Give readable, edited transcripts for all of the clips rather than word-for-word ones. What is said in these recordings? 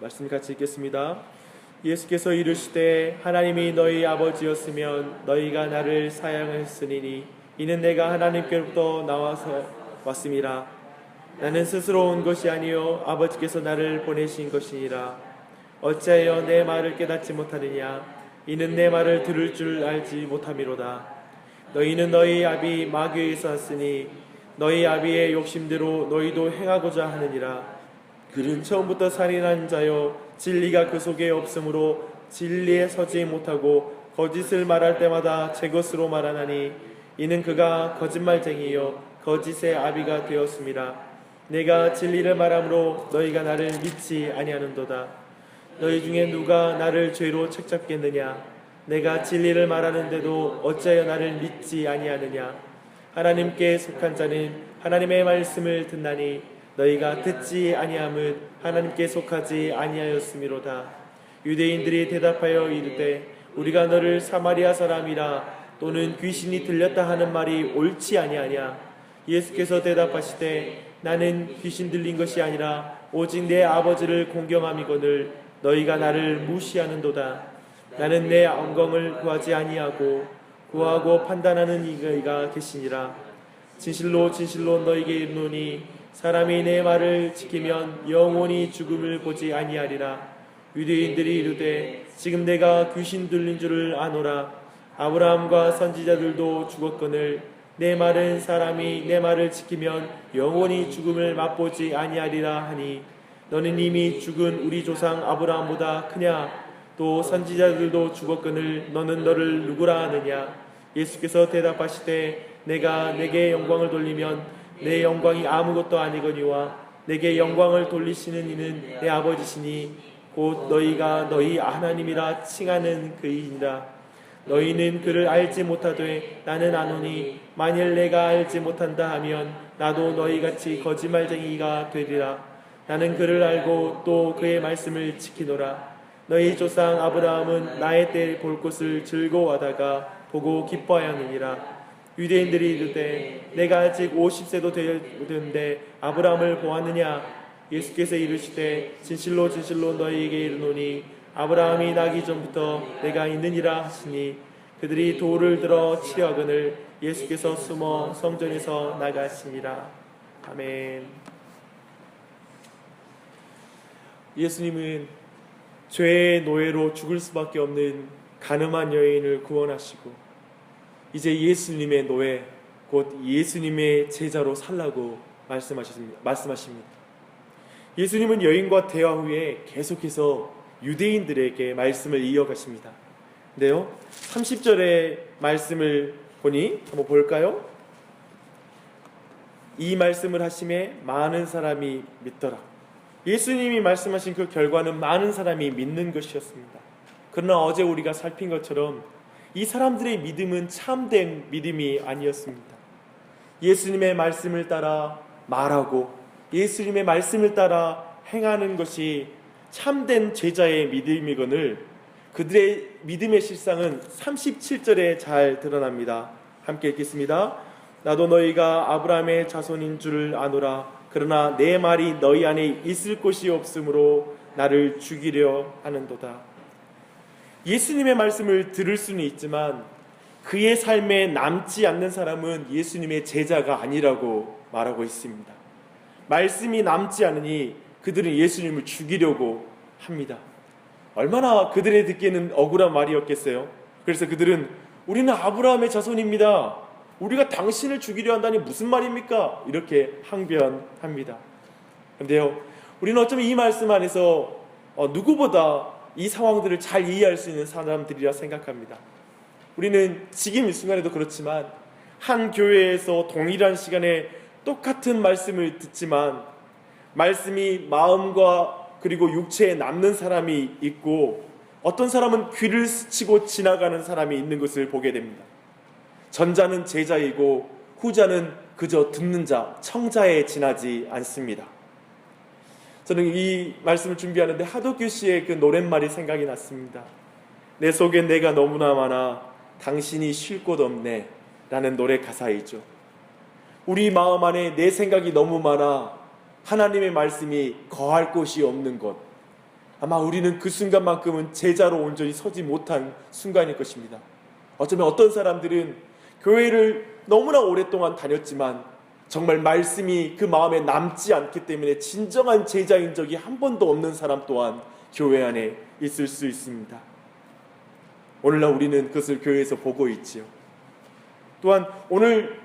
말씀 같이 읽겠습니다. 예수께서 이르시되 하나님이 너희 아버지였으면 너희가 나를 사랑했으리니 이는 내가 하나님께로부터 나와서 왔음이라. 나는 스스로 온 것이 아니요 아버지께서 나를 보내신 것이니라. 어찌하여 내 말을 깨닫지 못하느냐? 이는 내 말을 들을 줄 알지 못함이로다. 너희는 너희 아비 마귀에서 왔으니 너희 아비의 욕심대로 너희도 행하고자 하느니라. 그는 처음부터 살인한 자요 진리가 그 속에 없으므로 진리에 서지 못하고 거짓을 말할 때마다 제 것으로 말하나니 이는 그가 거짓말쟁이요 거짓의 아비가 되었음이라. 내가 진리를 말함으로 너희가 나를 믿지 아니하는도다. 너희 중에 누가 나를 죄로 책잡겠느냐? 내가 진리를 말하는데도 어찌하여 나를 믿지 아니하느냐? 하나님께 속한 자는 하나님의 말씀을 듣나니 너희가 듣지 아니함은 하나님께 속하지 아니하였음이로다. 유대인들이 대답하여 이르되 우리가 너를 사마리아 사람이라 또는 귀신이 들렸다 하는 말이 옳지 아니하냐? 예수께서 대답하시되 나는 귀신 들린 것이 아니라 오직 내 아버지를 공경함이거늘 너희가 나를 무시하는도다. 나는 내 영광을 구하지 아니하고 구하고 판단하는 이가 계시니라. 진실로 진실로 너희에게 이르노니 사람이 내 말을 지키면 영원히 죽음을 보지 아니하리라. 유대인들이 이르되 지금 내가 귀신 들린 줄을 아노라. 아브라함과 선지자들도 죽었거늘 내 말은 사람이 내 말을 지키면 영원히 죽음을 맛보지 아니하리라 하니 너는 이미 죽은 우리 조상 아브라함보다 크냐? 또 선지자들도 죽었거늘 너는 너를 누구라 하느냐? 예수께서 대답하시되 내가 내게 영광을 돌리면 내 영광이 아무것도 아니거니와 내게 영광을 돌리시는 이는 내 아버지시니 곧 너희가 너희 하나님이라 칭하는 그이니라. 너희는 그를 알지 못하되 나는 아노니 만일 내가 알지 못한다 하면 나도 너희같이 거짓말쟁이가 되리라. 나는 그를 알고 또 그의 말씀을 지키노라. 너희 조상 아브라함은 나의 때 볼 것을 즐거워하다가 보고 기뻐하였느니라. 유대인들이 이르되 내가 아직 50세도 되었는데 아브라함을 보았느냐? 예수께서 이르시되 진실로 진실로 너희에게 이르노니 아브라함이 나기 전부터 내가 있느니라 하시니 그들이 돌을 들어 치려 하거늘 예수께서 숨어 성전에서 나가시니라. 아멘. 예수님은 죄의 노예로 죽을 수밖에 없는 가늠한 여인을 구원하시고 이제 예수님의 노예 곧 예수님의 제자로 살라고 말씀하십니다. 예수님은 여인과 대화 후에 계속해서 유대인들에게 말씀을 이어가십니다. 근데요 30절의 말씀을 보니 한번 볼까요? 이 말씀을 하심에 많은 사람이 믿더라. 예수님이 말씀하신 그 결과는 많은 사람이 믿는 것이었습니다. 그러나 어제 우리가 살핀 것처럼 이 사람들의 믿음은 참된 믿음이 아니었습니다. 예수님의 말씀을 따라 말하고 예수님의 말씀을 따라 행하는 것이 참된 제자의 믿음이거늘 그들의 믿음의 실상은 37절에 잘 드러납니다. 함께 읽겠습니다. 나도 너희가 아브라함의 자손인 줄을 아노라. 그러나 내 말이 너희 안에 있을 곳이 없으므로 나를 죽이려 하는도다. 예수님의 말씀을 들을 수는 있지만 그의 삶에 남지 않는 사람은 예수님의 제자가 아니라고 말하고 있습니다. 말씀이 남지 않으니 그들은 예수님을 죽이려고 합니다. 얼마나 그들의 듣기에는 억울한 말이었겠어요. 그래서 그들은 우리는 아브라함의 자손입니다. 우리가 당신을 죽이려 한다니 무슨 말입니까? 이렇게 항변합니다. 그런데요 우리는 어쩌면 이 말씀 안에서 누구보다 이 상황들을 잘 이해할 수 있는 사람들이라 생각합니다. 우리는 지금 이 순간에도 그렇지만 한 교회에서 동일한 시간에 똑같은 말씀을 듣지만 말씀이 마음과 그리고 육체에 남는 사람이 있고 어떤 사람은 귀를 스치고 지나가는 사람이 있는 것을 보게 됩니다. 전자는 제자이고 후자는 그저 듣는 자, 청자에 지나지 않습니다. 저는 이 말씀을 준비하는데 하도규 씨의 그 노랫말이 생각이 났습니다. 내 속엔 내가 너무나 많아 당신이 쉴 곳 없네 라는 노래 가사이죠. 우리 마음 안에 내 생각이 너무 많아 하나님의 말씀이 거할 곳이 없는 것, 아마 우리는 그 순간만큼은 제자로 온전히 서지 못한 순간일 것입니다. 어쩌면 어떤 사람들은 교회를 너무나 오랫동안 다녔지만 정말 말씀이 그 마음에 남지 않기 때문에 진정한 제자인 적이 한 번도 없는 사람 또한 교회 안에 있을 수 있습니다. 오늘날 우리는 그것을 교회에서 보고 있지요. 또한 오늘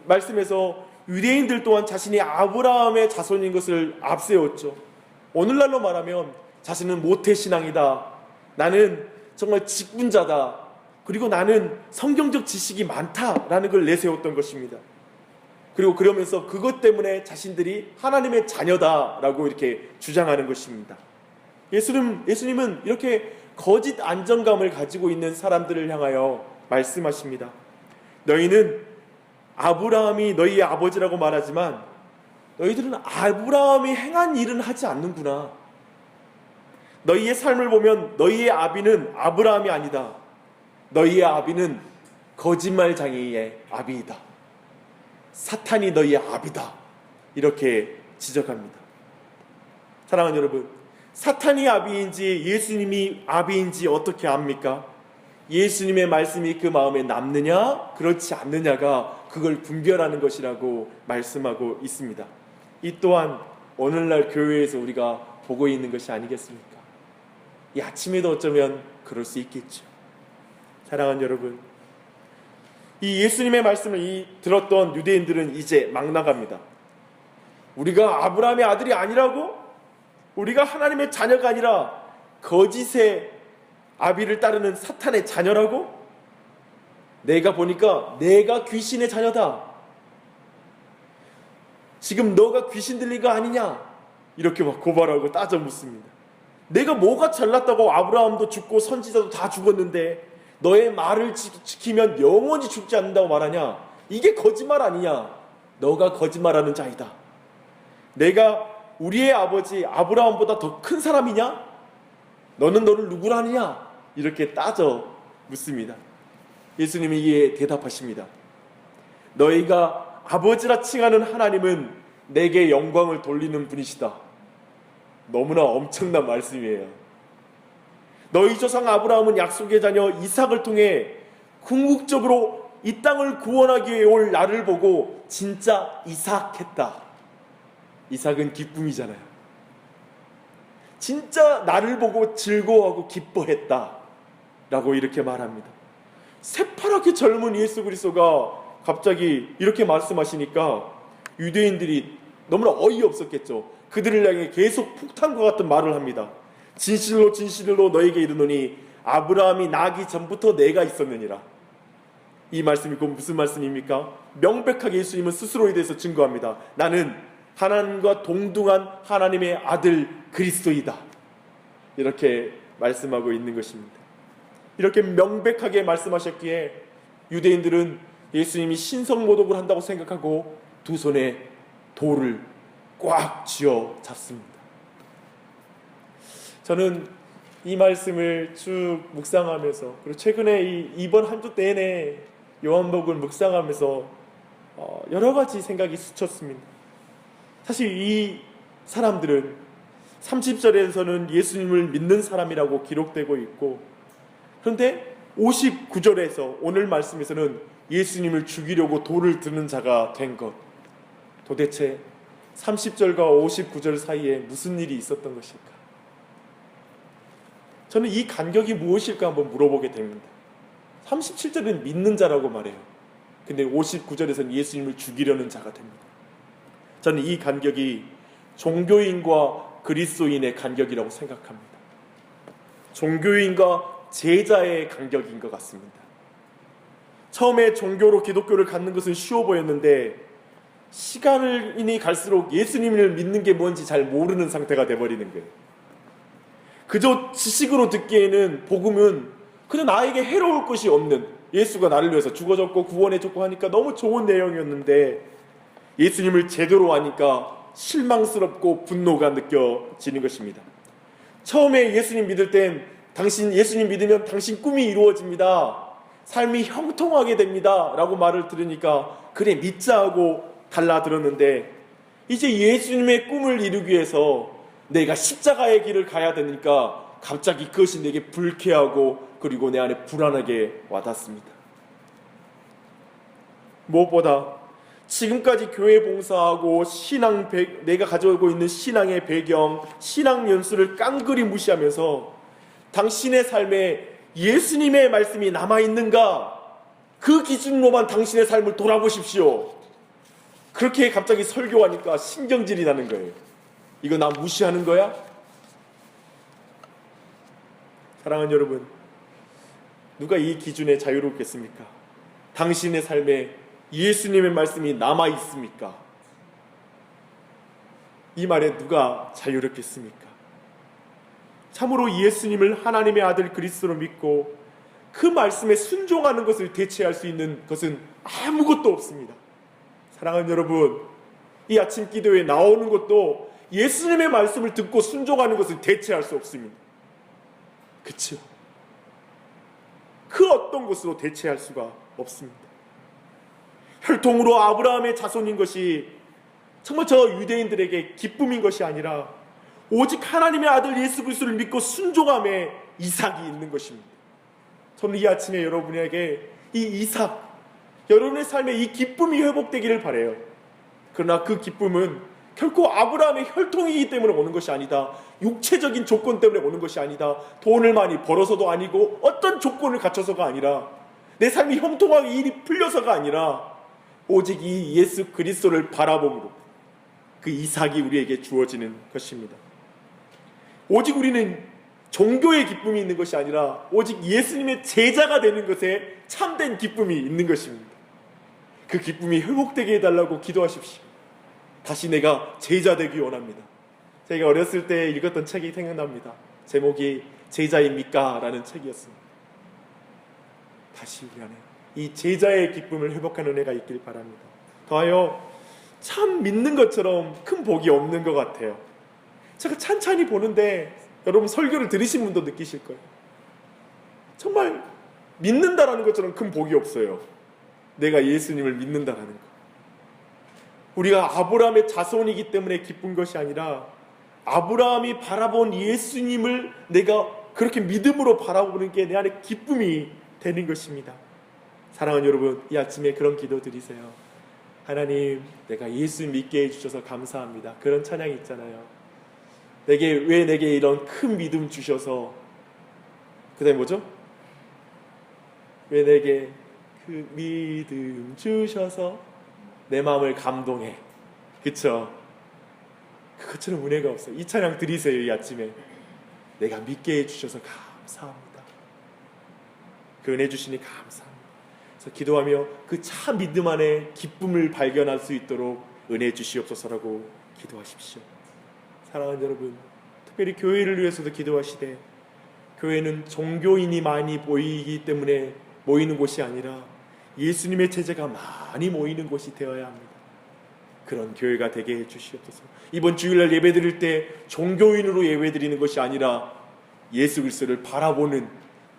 말씀에서 유대인들 또한 자신이 아브라함의 자손인 것을 앞세웠죠. 오늘날로 말하면 자신은 모태신앙이다, 나는 정말 직분자다, 그리고 나는 성경적 지식이 많다라는 걸 내세웠던 것입니다. 그리고 그러면서 그것 때문에 자신들이 하나님의 자녀다라고 이렇게 주장하는 것입니다. 예수님은 이렇게 거짓 안정감을 가지고 있는 사람들을 향하여 말씀하십니다. 너희는 아브라함이 너희의 아버지라고 말하지만 너희들은 아브라함이 행한 일은 하지 않는구나. 너희의 삶을 보면 너희의 아비는 아브라함이 아니다. 너희의 아비는 거짓말장애의 아비이다. 사탄이 너희의 아비다. 이렇게 지적합니다. 사랑하는 여러분, 사탄이 아비인지 예수님이 아비인지 어떻게 압니까? 예수님의 말씀이 그 마음에 남느냐 그렇지 않느냐가 그걸 분별하는 것이라고 말씀하고 있습니다. 이 또한 오늘날 교회에서 우리가 보고 있는 것이 아니겠습니까? 이 아침에도 어쩌면 그럴 수 있겠죠. 사랑하는 여러분, 이 예수님의 말씀을 들었던 유대인들은 이제 막 나갑니다. 우리가 아브라함의 아들이 아니라고? 우리가 하나님의 자녀가 아니라 거짓의 아비를 따르는 사탄의 자녀라고? 내가 보니까 내가 귀신의 자녀다. 지금 너가 귀신 들린 거 아니냐? 이렇게 막 고발하고 따져 묻습니다. 내가 뭐가 잘났다고? 아브라함도 죽고 선지자도 다 죽었는데 너의 말을 지키면 영원히 죽지 않는다고 말하냐? 이게 거짓말 아니냐? 너가 거짓말하는 자이다. 내가 우리의 아버지 아브라함보다 더 큰 사람이냐? 너는 너를 누구라 하느냐? 이렇게 따져 묻습니다. 예수님이 이에 대답하십니다. 너희가 아버지라 칭하는 하나님은 내게 영광을 돌리는 분이시다. 너무나 엄청난 말씀이에요. 너희 조상 아브라함은 약속의 자녀 이삭을 통해 궁극적으로 이 땅을 구원하기 위해 올 나를 보고 진짜 이삭했다. 이삭은 기쁨이잖아요. 진짜 나를 보고 즐거워하고 기뻐했다 라고 이렇게 말합니다. 새파랗게 젊은 예수 그리스도가 갑자기 이렇게 말씀하시니까 유대인들이 너무나 어이없었겠죠. 그들을 향해 계속 폭탄과 같은 말을 합니다. 진실로 진실로 너에게 이르노니 아브라함이 나기 전부터 내가 있었느니라. 이 말씀이 곧 무슨 말씀입니까? 명백하게 예수님은 스스로에 대해서 증거합니다. 나는 하나님과 동등한 하나님의 아들 그리스도이다. 이렇게 말씀하고 있는 것입니다. 이렇게 명백하게 말씀하셨기에 유대인들은 예수님이 신성모독을 한다고 생각하고 두 손에 돌을 꽉 쥐어 잡습니다. 저는 이 말씀을 쭉 묵상하면서, 그리고 최근에 이번 한 주 내내 요한복음을 묵상하면서 여러 가지 생각이 스쳤습니다. 사실 이 사람들은 30절에서는 예수님을 믿는 사람이라고 기록되고 있고, 그런데 59절에서 오늘 말씀에서는 예수님을 죽이려고 돌을 드는 자가 된 것. 도대체 30절과 59절 사이에 무슨 일이 있었던 것일까? 저는 이 간격이 무엇일까 한번 물어보게 됩니다. 37절은 믿는 자라고 말해요. 근데 59절에서는 예수님을 죽이려는 자가 됩니다. 저는 이 간격이 종교인과 그리스도인의 간격이라고 생각합니다. 종교인과 제자의 간격인 것 같습니다. 처음에 종교로 기독교를 갖는 것은 쉬워 보였는데 시간이 갈수록 예수님을 믿는 게 뭔지 잘 모르는 상태가 돼버리는 거예요. 그저 지식으로 듣기에는 복음은 그냥 나에게 해로울 것이 없는, 예수가 나를 위해서 죽어졌고 구원해줬고 하니까 너무 좋은 내용이었는데 예수님을 제대로 아니까 실망스럽고 분노가 느껴지는 것입니다. 처음에 예수님 믿을 땐 당신 예수님 믿으면 당신 꿈이 이루어집니다, 삶이 형통하게 됩니다 라고 말을 들으니까 그래 믿자 하고 달라들었는데, 이제 예수님의 꿈을 이루기 위해서 내가 십자가의 길을 가야 되니까 갑자기 그것이 내게 불쾌하고 그리고 내 안에 불안하게 와닿습니다. 무엇보다 지금까지 교회 봉사하고 내가 가지고 있는 신앙의 배경, 신앙 연수를 깡그리 무시하면서 당신의 삶에 예수님의 말씀이 남아있는가? 그 기준으로만 당신의 삶을 돌아보십시오. 그렇게 갑자기 설교하니까 신경질이 나는 거예요. 이거 나 무시하는 거야? 사랑하는 여러분, 누가 이 기준에 자유롭겠습니까? 당신의 삶에 예수님의 말씀이 남아있습니까? 이 말에 누가 자유롭겠습니까? 참으로 예수님을 하나님의 아들 그리스도로 믿고 그 말씀에 순종하는 것을 대체할 수 있는 것은 아무것도 없습니다. 사랑하는 여러분, 이 아침 기도에 나오는 것도 예수님의 말씀을 듣고 순종하는 것을 대체할 수 없습니다. 그렇죠? 그 어떤 것으로 대체할 수가 없습니다. 혈통으로 아브라함의 자손인 것이 정말 저 유대인들에게 기쁨인 것이 아니라 오직 하나님의 아들 예수 그리스도를 믿고 순종함에 이삭이 있는 것입니다. 저는 이 아침에 여러분에게 이 이삭, 여러분의 삶에 이 기쁨이 회복되기를 바라요. 그러나 그 기쁨은 결코 아브라함의 혈통이기 때문에 오는 것이 아니다. 육체적인 조건 때문에 오는 것이 아니다. 돈을 많이 벌어서도 아니고 어떤 조건을 갖춰서가 아니라 내 삶이 형통하게 일이 풀려서가 아니라 오직 이 예수 그리스도를 바라봄으로 그 이삭이 우리에게 주어지는 것입니다. 오직 우리는 종교의 기쁨이 있는 것이 아니라 오직 예수님의 제자가 되는 것에 참된 기쁨이 있는 것입니다. 그 기쁨이 회복되게 해달라고 기도하십시오. 다시 내가 제자 되기 원합니다. 제가 어렸을 때 읽었던 책이 생각납니다. 제목이 제자입니까? 라는 책이었습니다. 다시 우리 안에 이 제자의 기쁨을 회복하는 은혜가 있길 바랍니다. 더하여 참 믿는 것처럼 큰 복이 없는 것 같아요. 제가 찬찬히 보는데 여러분 설교를 들으신 분도 느끼실 거예요. 정말 믿는다라는 것처럼 큰 복이 없어요. 내가 예수님을 믿는다라는 것. 우리가 아브라함의 자손이기 때문에 기쁜 것이 아니라 아브라함이 바라본 예수님을 내가 그렇게 믿음으로 바라보는 게 내 안에 기쁨이 되는 것입니다. 사랑하는 여러분, 이 아침에 그런 기도 드리세요. 하나님, 내가 예수 믿게 해주셔서 감사합니다. 그런 찬양이 있잖아요. 왜 내게 이런 큰 믿음 주셔서, 그 다음에 뭐죠? 왜 내게 그 믿음 주셔서 내 마음을 감동해. 그쵸? 그것처럼 은혜가 없어요. 이 찬양 드리세요. 이 아침에 내가 믿게 해주셔서 감사합니다. 그 은혜 주시니 감사합니다. 그래서 기도하며 그 참 믿음 안에 기쁨을 발견할 수 있도록 은혜 주시옵소서라고 기도하십시오. 사랑하는 여러분, 특별히 교회를 위해서도 기도하시되, 교회는 종교인이 많이 모이기 때문에 모이는 곳이 아니라 예수님의 제자가 많이 모이는 곳이 되어야 합니다. 그런 교회가 되게 해주시옵소서. 이번 주일날 예배 드릴 때 종교인으로 예배 드리는 것이 아니라 예수 그리스도를 바라보는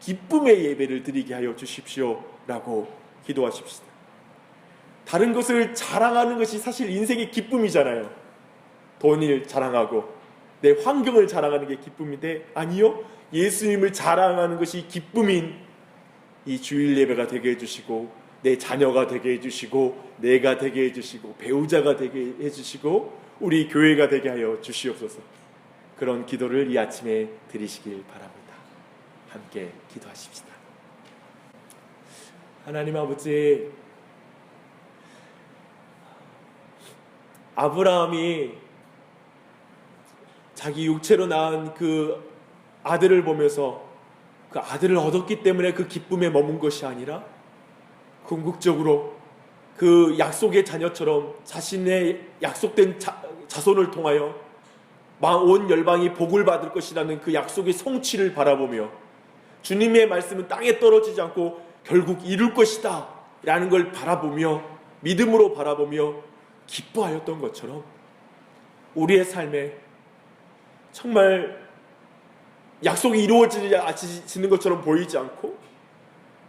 기쁨의 예배를 드리게 하여 주십시오 라고 기도하십시다. 다른 것을 자랑하는 것이 사실 인생의 기쁨이잖아요. 돈을 자랑하고 내 환경을 자랑하는 게 기쁨인데, 아니요, 예수님을 자랑하는 것이 기쁨인 이 주일 예배가 되게 해주시고, 내 자녀가 되게 해주시고, 내가 되게 해주시고, 배우자가 되게 해주시고, 우리 교회가 되게 하여 주시옵소서. 그런 기도를 이 아침에 드리시길 바랍니다. 함께 기도하십시다. 하나님 아버지, 아브라함이 자기 육체로 낳은 그 아들을 보면서 그 아들을 얻었기 때문에 그 기쁨에 머문 것이 아니라 궁극적으로 그 약속의 자녀처럼 자신의 약속된 자손을 통하여 온 열방이 복을 받을 것이라는 그 약속의 성취를 바라보며 주님의 말씀은 땅에 떨어지지 않고 결국 이룰 것이다 라는 걸 바라보며 믿음으로 바라보며 기뻐하였던 것처럼 우리의 삶에 정말 약속이 이루어지는 것처럼 보이지 않고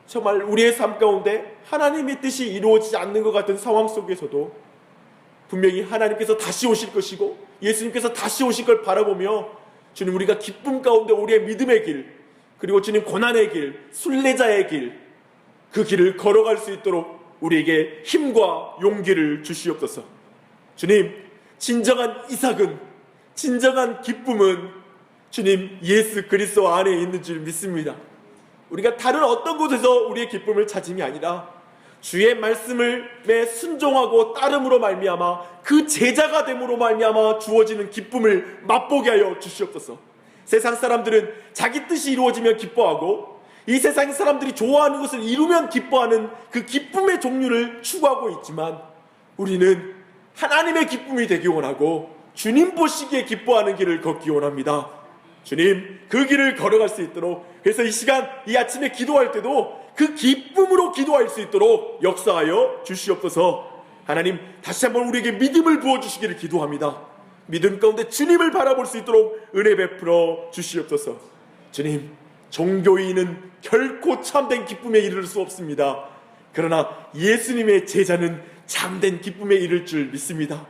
정말 우리의 삶 가운데 하나님의 뜻이 이루어지지 않는 것 같은 상황 속에서도 분명히 하나님께서 다시 오실 것이고 예수님께서 다시 오실 걸 바라보며 주님, 우리가 기쁨 가운데 우리의 믿음의 길, 그리고 주님 고난의 길, 순례자의 길, 그 길을 걸어갈 수 있도록 우리에게 힘과 용기를 주시옵소서. 주님, 진정한 이삭은, 진정한 기쁨은 주님 예수 그리스도 안에 있는 줄 믿습니다. 우리가 다른 어떤 곳에서 우리의 기쁨을 찾음이 아니라 주의 말씀에 순종하고 따름으로 말미암아 그 제자가 됨으로 말미암아 주어지는 기쁨을 맛보게 하여 주시옵소서. 세상 사람들은 자기 뜻이 이루어지면 기뻐하고 이 세상 사람들이 좋아하는 것을 이루면 기뻐하는 그 기쁨의 종류를 추구하고 있지만 우리는 하나님의 기쁨이 되기 원하고 주님 보시기에 기뻐하는 길을 걷기 원합니다. 주님, 그 길을 걸어갈 수 있도록, 그래서 이 시간 이 아침에 기도할 때도 그 기쁨으로 기도할 수 있도록 역사하여 주시옵소서. 하나님, 다시 한번 우리에게 믿음을 부어주시기를 기도합니다. 믿음 가운데 주님을 바라볼 수 있도록 은혜 베풀어 주시옵소서. 주님, 종교인은 결코 참된 기쁨에 이를 수 없습니다. 그러나 예수님의 제자는 참된 기쁨에 이를 줄 믿습니다.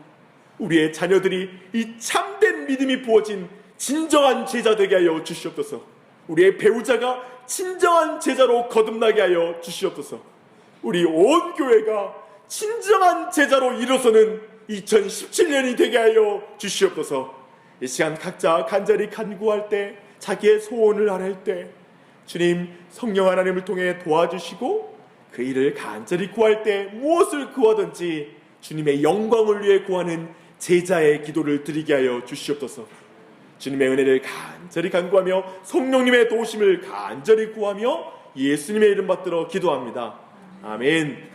우리의 자녀들이 이 참된 믿음이 부어진 진정한 제자 되게 하여 주시옵소서. 우리의 배우자가 진정한 제자로 거듭나게 하여 주시옵소서. 우리 온 교회가 진정한 제자로 일어서는 2017년이 되게 하여 주시옵소서. 이 시간 각자 간절히 간구할 때, 자기의 소원을 아뢰을 때 주님 성령 하나님을 통해 도와주시고 그 일을 간절히 구할 때 무엇을 구하든지 주님의 영광을 위해 구하는 제자의 기도를 드리게 하여 주시옵소서. 주님의 은혜를 간절히 간구하며 성령님의 도우심을 간절히 구하며 예수님의 이름 받들어 기도합니다. 아멘.